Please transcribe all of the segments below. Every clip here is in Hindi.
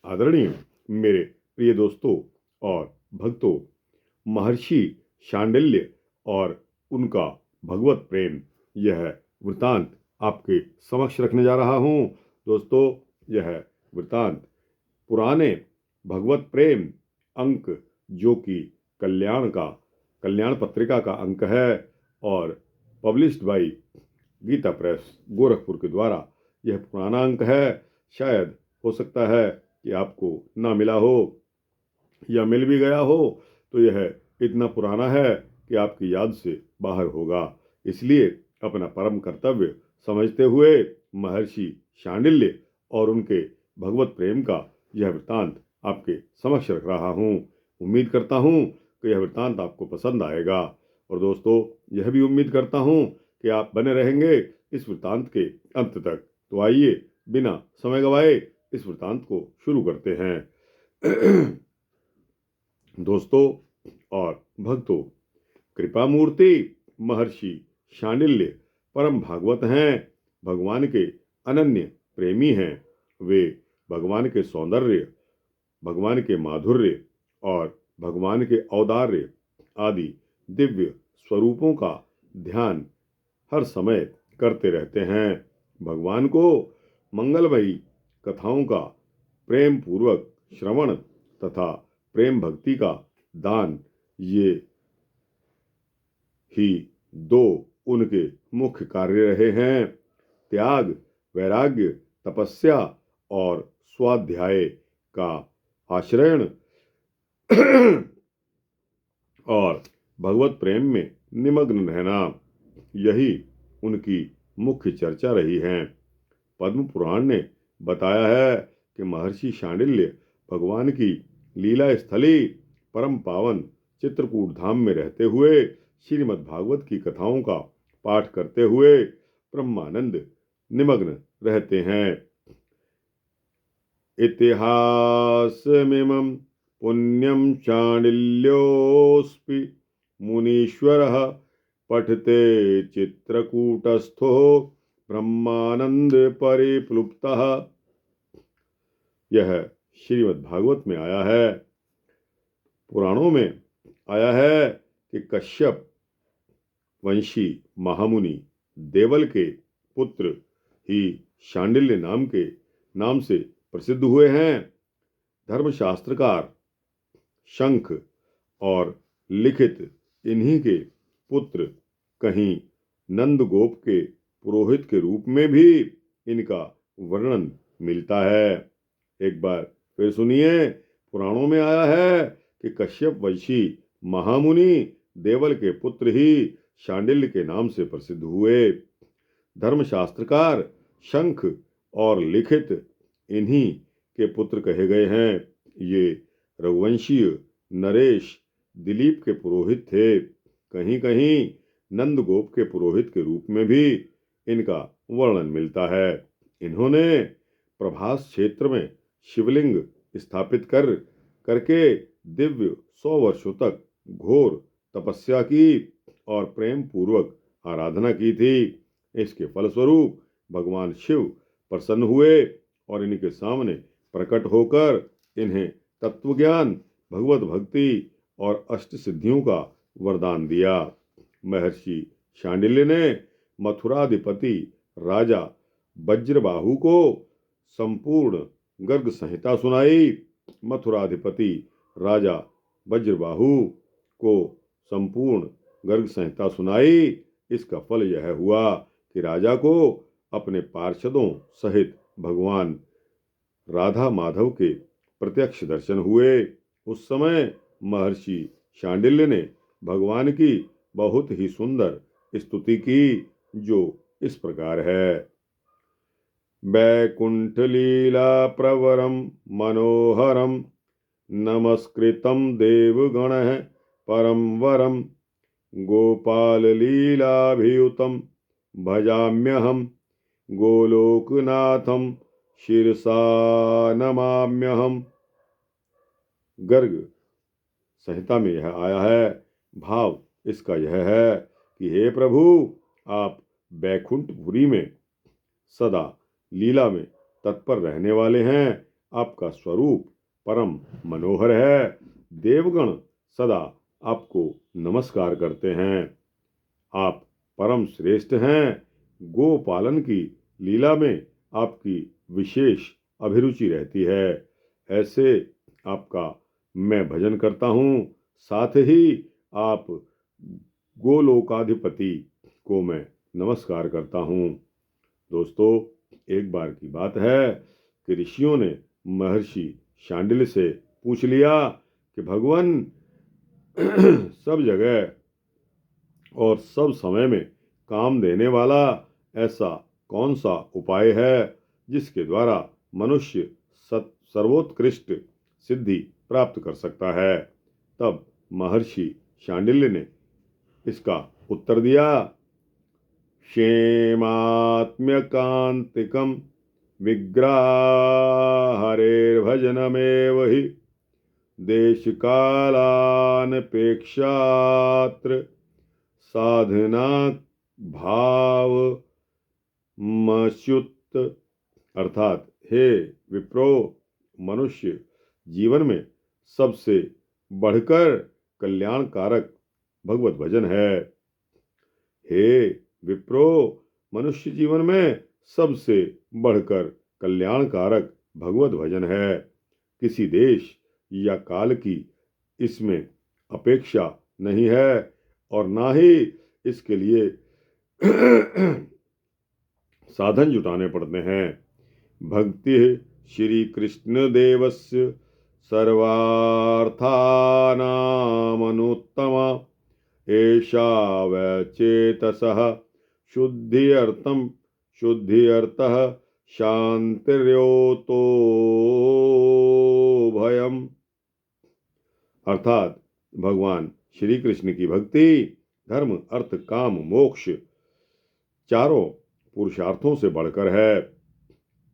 आदरणीय मेरे प्रिय दोस्तों और भक्तों, महर्षि शांडिल्य और उनका भगवत प्रेम, यह वृतांत आपके समक्ष रखने जा रहा हूँ। दोस्तों, यह वृतांत पुराने भगवत प्रेम अंक, जो कि कल्याण पत्रिका का अंक है और published by Gita Press Gorakhpur के द्वारा यह पुराना अंक है। शायद हो सकता है कि आपको ना मिला हो या मिल भी गया हो तो यह इतना पुराना है कि आपकी याद से बाहर होगा। इसलिए अपना परम कर्तव्य समझते हुए महर्षि शांडिल्य और उनके भगवत प्रेम का यह वृत्तांत आपके समक्ष रख रहा हूँ। उम्मीद करता हूँ कि यह वृत्तांत आपको पसंद आएगा और दोस्तों, यह भी उम्मीद करता हूँ कि आप बने रहेंगे इस वृत्तांत के अंत तक। तो आइए बिना समय गवाए इस वृत्तांत को शुरू करते हैं। दोस्तों और भक्तों, कृपा मूर्ति महर्षि शांडिल्य परम भागवत हैं, भगवान के अनन्य प्रेमी हैं। वे भगवान के सौंदर्य, भगवान के माधुर्य और भगवान के औदार्य आदि दिव्य स्वरूपों का ध्यान हर समय करते रहते हैं। भगवान को मंगलमयी कथाओं का प्रेम पूर्वक श्रवण तथा प्रेम भक्ति का दान, ये ही दो उनके मुख्य कार्य रहे हैं। त्याग, वैराग्य, तपस्या और स्वाध्याय का आश्रयण और भगवत प्रेम में निमग्न रहना, यही उनकी मुख्य चर्चा रही है। पद्म पुराण ने बताया है कि महर्षि शांडिल्य भगवान की लीला स्थली परम पावन चित्रकूट धाम में रहते हुए श्रीमद् भागवत की कथाओं का पाठ करते हुए ब्रह्मानंद निमग्न रहते हैं। इतिहासमिमं पुण्यं चांडिल्योऽस्पि मुनीश्वरः पठते चित्रकूटस्थो ब्रह्मानंद परिप्लुप्तः। यह श्रीमद् भागवत में आया है, पुराणों में आया है कि कश्यप वंशी महामुनि देवल के पुत्र ही शांडिल्य नाम से प्रसिद्ध हुए हैं। धर्मशास्त्रकार शंख और लिखित इन्हीं के पुत्र कहीं नंदगोप के पुरोहित के रूप में भी इनका वर्णन मिलता है। एक बार फिर सुनिए, पुराणों में आया है कि कश्यप वंशी महामुनि देवल के पुत्र ही शांडिल्य के नाम से प्रसिद्ध हुए। धर्मशास्त्रकार शंख और लिखित इन्हीं के पुत्र कहे गए हैं। ये रघुवंशीय नरेश दिलीप के पुरोहित थे। कहीं कहीं नंदगोप के पुरोहित के रूप में भी इनका वर्णन मिलता है। इन्होंने प्रभास क्षेत्र में शिवलिंग स्थापित करके दिव्य 100 वर्षों तक घोर तपस्या की और प्रेम पूर्वक आराधना की थी। इसके फलस्वरूप भगवान शिव प्रसन्न हुए और इनके सामने प्रकट होकर इन्हें तत्वज्ञान, भगवत भक्ति और अष्ट सिद्धियों का वरदान दिया। महर्षि शांडिल्य ने मथुराधिपति राजा वज्रबाहु को संपूर्ण गर्ग संहिता सुनाई। मथुराधिपति राजा वज्रबाहु को संपूर्ण गर्ग संहिता सुनाई। इसका फल यह हुआ कि राजा को अपने पार्षदों सहित भगवान राधा माधव के प्रत्यक्ष दर्शन हुए। उस समय महर्षि शांडिल्य ने भगवान की बहुत ही सुंदर स्तुति की, जो इस प्रकार है। वैकुंठ लीला प्रवरम मनोहरम नमस्कृतं देवगणः परम वरम गोपाल लीलाभियुतं भजाम्यहं गोलोकनाथं शिरसा नमाम्यहम्। गर्ग संहिता में यह आया है। भाव इसका यह है कि हे प्रभु, आप बैकुंठपुरी में सदा लीला में तत्पर रहने वाले हैं। आपका स्वरूप परम मनोहर है। देवगण सदा आपको नमस्कार करते हैं। आप परम श्रेष्ठ हैं। गोपालन की लीला में आपकी विशेष अभिरुचि रहती है। ऐसे आपका मैं भजन करता हूँ। साथ ही आप गोलोकाधिपति को मैं नमस्कार करता हूँ। दोस्तों, एक बार की बात है कि ऋषियों ने महर्षि शांडिल्य से पूछ लिया कि भगवान सब जगह और सब समय में काम देने वाला ऐसा कौन सा उपाय है जिसके द्वारा मनुष्य सर्वोत्कृष्ट सिद्धि प्राप्त कर सकता है। तब महर्षि शांडिल्य ने इसका उत्तर दिया, क्षेमात्म्यकांतिकम विग्रहरेर्भजनमेव हि देशकालानपेक्षात्र साधना भाव मच्युत। अर्थात हे विप्रो, मनुष्य जीवन में सबसे बढ़कर कल्याणकारक भगवत भजन है। हे विप्रो, मनुष्य जीवन में सबसे बढ़कर कल्याणकारक भगवत भजन है। किसी देश या काल की इसमें अपेक्षा नहीं है और ना ही इसके लिए साधन जुटाने पड़ते हैं। भक्ति श्री कृष्ण देवस्य सर्वार्थानामनुत्तमा एषा वैचेतसः शुद्ध्यर्थः शांतिर्योतो भयम। अर्थात भगवान श्री कृष्ण की भक्ति धर्म अर्थ काम मोक्ष चारों पुरुषार्थों से बढ़कर है।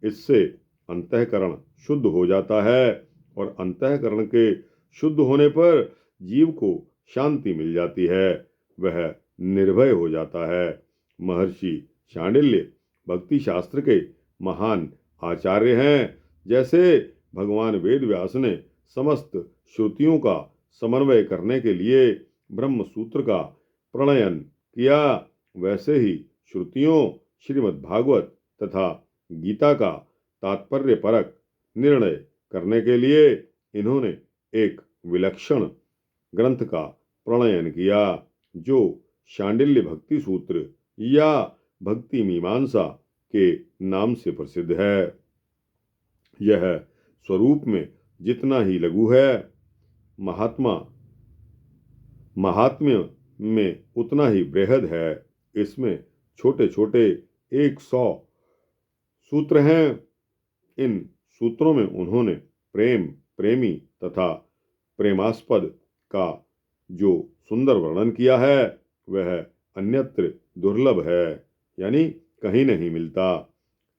इससे अंतःकरण शुद्ध हो जाता है और अंतःकरण के शुद्ध होने पर जीव को शांति मिल जाती है, वह निर्भय हो जाता है। महर्षि शांडिल्य भक्ति शास्त्र के महान आचार्य हैं। जैसे भगवान वेद व्यास ने समस्त श्रुतियों का समन्वय करने के लिए ब्रह्म सूत्र का प्रणयन किया, वैसे ही श्रुतियों श्रीमद् भागवत तथा गीता का तात्पर्य परक निर्णय करने के लिए इन्होंने एक विलक्षण ग्रंथ का प्रणयन किया, जो शांडिल्य भक्ति सूत्र या भक्ति मीमांसा के नाम से प्रसिद्ध है। यह स्वरूप में जितना ही लघु है, महात्म्य में उतना ही बृहद है। इसमें छोटे छोटे 100 सूत्र हैं। इन सूत्रों में उन्होंने प्रेम, प्रेमी तथा प्रेमास्पद का जो सुंदर वर्णन किया है, वह अन्यत्र दुर्लभ है, यानी कहीं नहीं मिलता।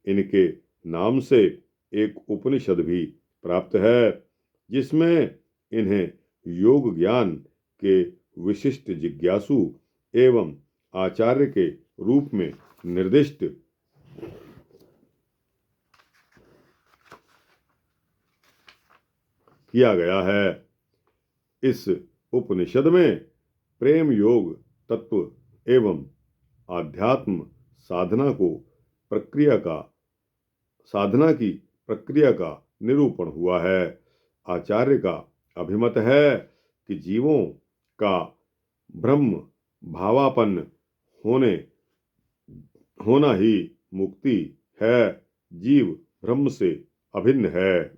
इनके नाम से एक उपनिषद भी प्राप्त है, जिसमें इन्हें योग ज्ञान के विशिष्ट जिज्ञासु एवं आचार्य के रूप में निर्दिष्ट किया गया है। इस उपनिषद में प्रेम योग तत्व एवं आध्यात्म साधना की प्रक्रिया का निरूपण हुआ है। आचार्य का अभिमत है कि जीवों का ब्रह्म भावापन्न होना ही मुक्ति है। जीव ब्रह्म से अभिन्न है,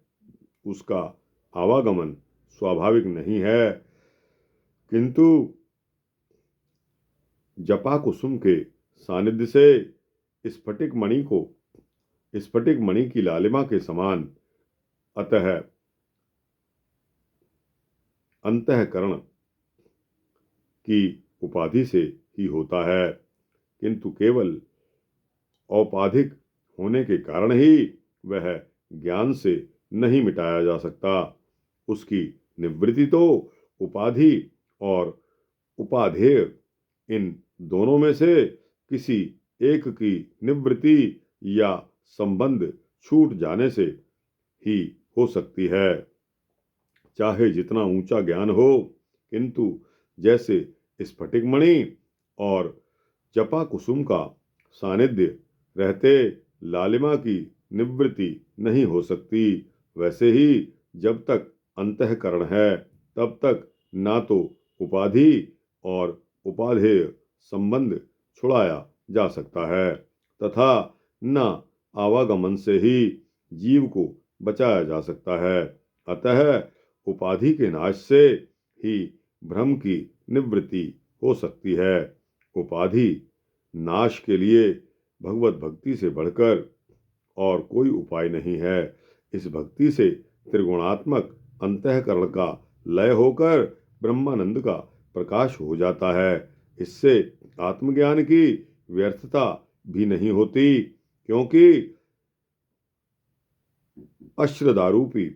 उसका आवागमन स्वाभाविक नहीं है, किंतु जपा कुसुम के सानिध्य से स्फटिक मणि की लालिमा के समान अतः अंतःकरण की उपाधि से ही होता है, किंतु केवल औपाधिक होने के कारण ही वह ज्ञान से नहीं मिटाया जा सकता। उसकी निवृत्ति तो उपाधि और उपाधेय इन दोनों में से किसी एक की निवृत्ति या संबंध छूट जाने से ही हो सकती है। चाहे जितना ऊंचा ज्ञान हो, किंतु जैसे स्फटिक मणि और जपा कुसुम का सानिध्य रहते लालिमा की निवृत्ति नहीं हो सकती, वैसे ही जब तक अंतःकरण है तब तक ना तो उपाधि और उपाधेय संबंध छुड़ाया जा सकता है तथा न आवागमन से ही जीव को बचाया जा सकता है। अतः उपाधि के नाश से ही भ्रम की निवृत्ति हो सकती है। उपाधि नाश के लिए भगवत भक्ति से बढ़कर और कोई उपाय नहीं है। इस भक्ति से त्रिगुणात्मक अंतःकरण का लय होकर ब्रह्मानंद का प्रकाश हो जाता है। इससे आत्मज्ञान की व्यर्थता भी नहीं होती, क्योंकि अश्रदारूपी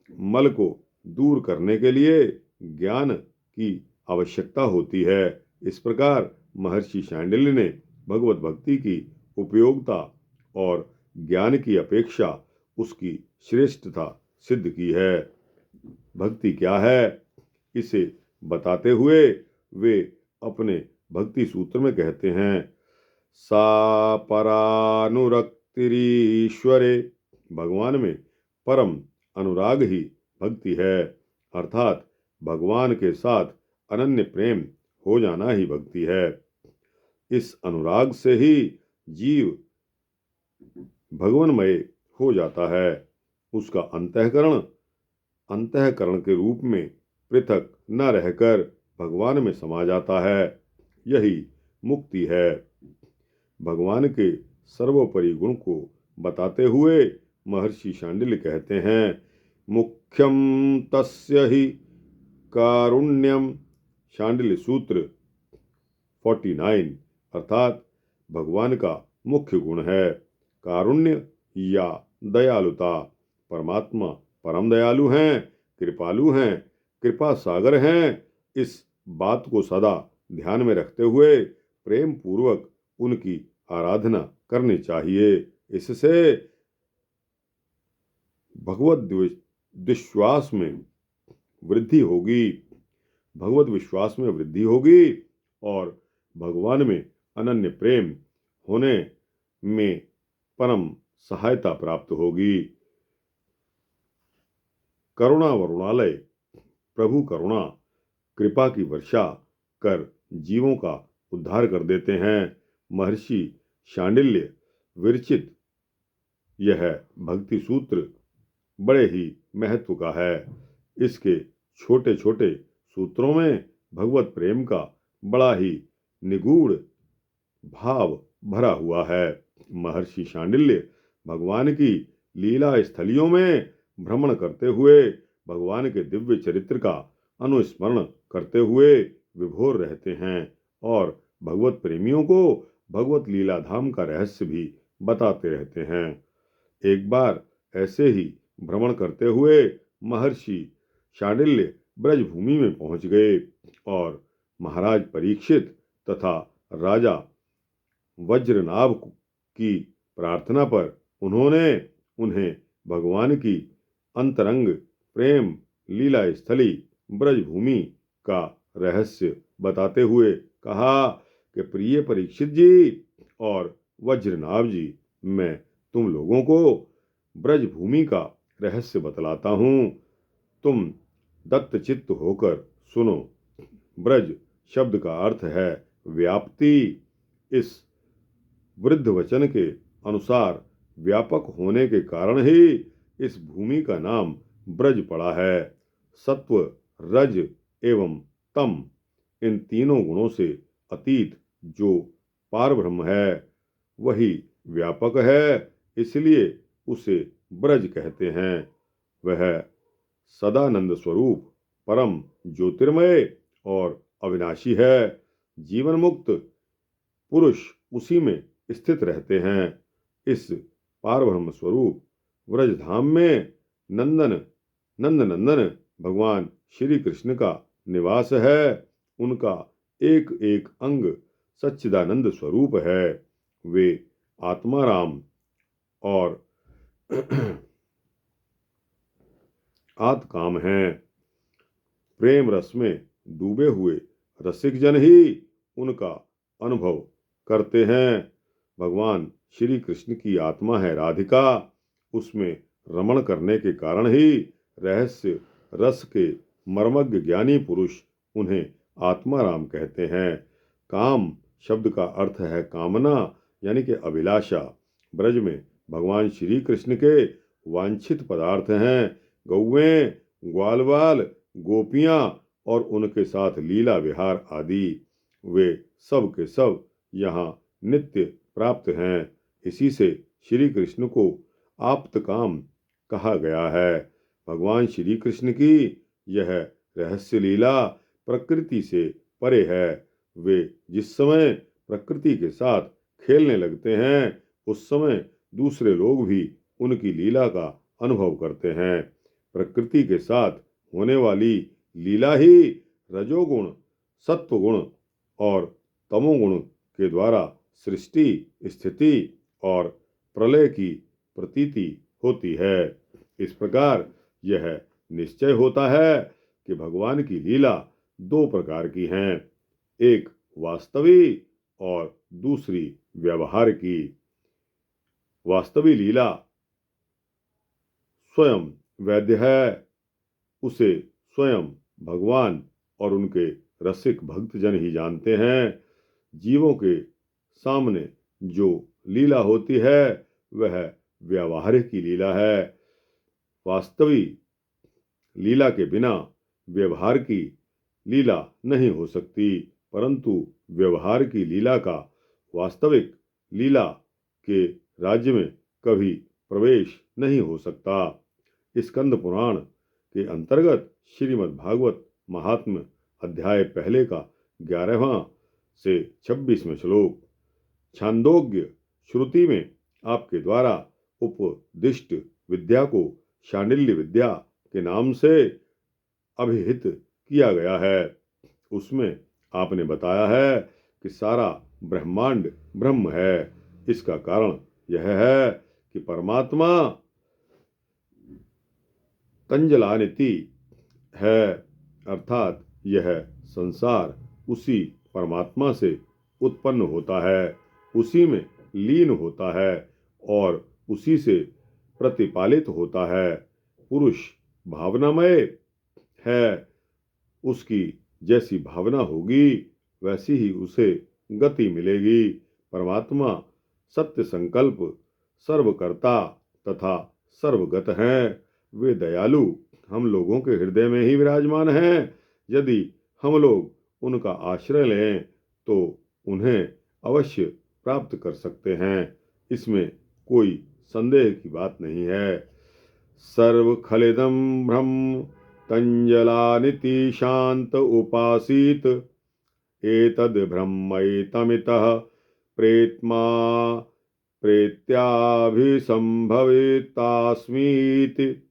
मल को दूर करने के लिए ज्ञान की आवश्यकता होती है। इस प्रकार महर्षि शांडिल्य ने भगवत भक्ति की उपयोगिता और ज्ञान की अपेक्षा उसकी श्रेष्ठता सिद्ध की है। भक्ति क्या है, इसे बताते हुए वे अपने भक्ति सूत्र में कहते हैं, सा परानुरक्तिरीश्वरे, भगवान में परम अनुराग ही भक्ति है, अर्थात भगवान के साथ अनन्य प्रेम हो जाना ही भक्ति है। इस अनुराग से ही जीव भगवानमय हो जाता है। उसका अंतःकरण के रूप में पृथक न रहकर भगवान में समा जाता है। यही मुक्ति है। भगवान के सर्वोपरि गुण को बताते हुए महर्षि शांडिल्य कहते हैं, मुख्यम तस्य ही कारुण्यम। शांडिल्य सूत्र 49, अर्थात भगवान का मुख्य गुण है कारुण्य या दयालुता। परमात्मा परम दयालु हैं, कृपालु हैं, कृपा सागर हैं। इस बात को सदा ध्यान में रखते हुए प्रेम पूर्वक उनकी आराधना करनी चाहिए। इससे भगवत विश्वास में वृद्धि होगी, भगवत विश्वास में वृद्धि होगी और भगवान में अनन्य प्रेम होने में परम सहायता प्राप्त होगी। करुणा वरुणालय, प्रभु करुणा कृपा की वर्षा कर जीवों का उद्धार कर देते हैं। महर्षि शांडिल्य विरचित यह भक्ति सूत्र बड़े ही महत्व का है। इसके छोटे छोटे सूत्रों में भगवत प्रेम का बड़ा ही निगूढ़ भाव भरा हुआ है। महर्षि शांडिल्य भगवान की लीला स्थलियों में भ्रमण करते हुए भगवान के दिव्य चरित्र का अनुस्मरण करते हुए विभोर रहते हैं और भगवत प्रेमियों को भगवत लीला धाम का रहस्य भी बताते रहते हैं। एक बार ऐसे ही भ्रमण करते हुए महर्षि शांडिल्य ब्रजभूमि में पहुंच गए और महाराज परीक्षित तथा राजा वज्रनाभ की प्रार्थना पर उन्होंने उन्हें भगवान की अंतरंग प्रेम लीला स्थली ब्रजभूमि का रहस्य बताते हुए कहा कि प्रिय परीक्षित जी और वज्रनाभ जी, मैं तुम लोगों को ब्रजभूमि का रहस्य बतलाता हूँ, तुम दत्तचित्त होकर सुनो। ब्रज शब्द का अर्थ है व्याप्ति। इस वृद्ध वचन के अनुसार व्यापक होने के कारण ही इस भूमि का नाम ब्रज पड़ा है। सत्व, रज एवं तम, इन तीनों गुणों से अतीत जो पारब्रह्म है वही व्यापक है, इसलिए उसे ब्रज कहते हैं। वह सदानंद स्वरूप परम ज्योतिर्मय और अविनाशी है। जीवन मुक्त पुरुष उसी में स्थित रहते हैं। इस पारब्रह्म स्वरूप व्रजधाम में नंदनंदन भगवान श्री कृष्ण का निवास है। उनका एक एक अंग सच्चिदानंद स्वरूप है। वे आत्माराम और आत्म-काम हैं। प्रेम रस में डूबे हुए रसिक जन ही उनका अनुभव करते हैं। भगवान श्री कृष्ण की आत्मा है राधिका, उसमें रमण करने के कारण ही रहस्य रस के मर्मज्ञ ज्ञानी पुरुष उन्हें आत्माराम कहते हैं। काम शब्द का अर्थ है कामना यानी कि अभिलाषा। ब्रज में भगवान श्री कृष्ण के वांछित पदार्थ हैं गौवें, ग्वालवाल, गोपियां और उनके साथ लीला विहार आदि। वे सब के सब यहाँ नित्य प्राप्त हैं। इसी से श्री कृष्ण को आप्तकाम कहा गया है। भगवान श्री कृष्ण की यह रहस्य लीला प्रकृति से परे है। वे जिस समय प्रकृति के साथ खेलने लगते हैं उस समय दूसरे लोग भी उनकी लीला का अनुभव करते हैं। प्रकृति के साथ होने वाली लीला ही रजोगुण, सत्वगुण और तमोगुण के द्वारा सृष्टि, स्थिति और प्रलय की प्रतीति होती है। इस प्रकार यह निश्चय होता है कि भगवान की लीला दो प्रकार की हैं, एक वास्तविक और दूसरी व्यवहार की। वास्तविक लीला स्वयं वैद्य है, उसे स्वयं भगवान और उनके रसिक भक्तजन ही जानते हैं। जीवों के सामने जो लीला होती है वह व्यवहार की लीला है। वास्तविक लीला के बिना व्यवहार की लीला नहीं हो सकती, परंतु व्यवहार की लीला का वास्तविक लीला के राज्य में कभी प्रवेश नहीं हो सकता। स्कंद पुराण के अंतर्गत श्रीमद् भागवत महात्म्य अध्याय पहले का 11वां से 26वां श्लोक। छांदोग्य श्रुति में आपके द्वारा उपदिष्ट विद्या को शांडिल्य विद्या के नाम से अभिहित किया गया है। उसमें आपने बताया है कि सारा ब्रह्मांड ब्रह्म है। इसका कारण यह है कि परमात्मा तंजलानिति है, अर्थात यह संसार उसी परमात्मा से उत्पन्न होता है, उसी में लीन होता है और उसी से प्रतिपालित होता है। पुरुष भावनामय है, उसकी जैसी भावना होगी वैसी ही उसे गति मिलेगी। परमात्मा सत्य संकल्प, सर्वकर्ता तथा सर्वगत हैं। वे दयालु हम लोगों के हृदय में ही विराजमान हैं। यदि हम लोग उनका आश्रय लें तो उन्हें अवश्य प्राप्त कर सकते हैं, इसमें कोई संदेह की बात नहीं है। सर्व खलिदम ब्रह्म तंजलानिति शांत उपासीत एतद् ब्रह्मैतमितः प्रेत्मा प्रेत्याभिसंभवितास्मीति।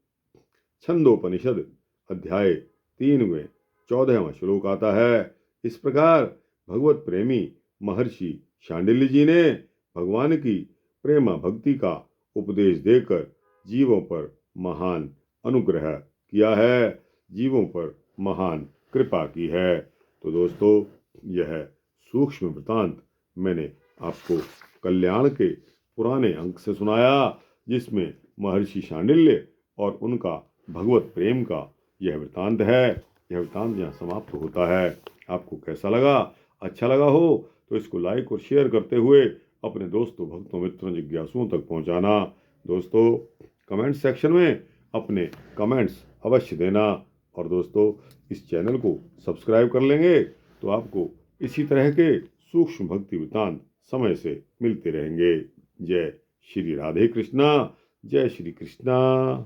छंदोपनिषद अध्याय 3 में 14वां श्लोक आता है। इस प्रकार भगवत प्रेमी महर्षि शांडिल्य जी ने भगवान की प्रेमा भक्ति का उपदेश देकर जीवों पर महान अनुग्रह किया है, जीवों पर महान कृपा की है। तो दोस्तों, यह सूक्ष्म वृतांत मैंने आपको कल्याण के पुराने अंक से सुनाया, जिसमें महर्षि शांडिल्य और उनका भगवत प्रेम का यह वृतांत है। यह वृतांत यहाँ समाप्त होता है। आपको कैसा लगा? अच्छा लगा हो तो इसको लाइक और शेयर करते हुए अपने दोस्तों, भक्तों, मित्रों, जिज्ञासुओं तक पहुँचाना। दोस्तों, कमेंट सेक्शन में अपने कमेंट्स अवश्य देना। और दोस्तों, इस चैनल को सब्सक्राइब कर लेंगे तो आपको इसी तरह के सूक्ष्म भक्ति वृतांत समय से मिलते रहेंगे। जय श्री राधे कृष्णा, जय श्री कृष्णा।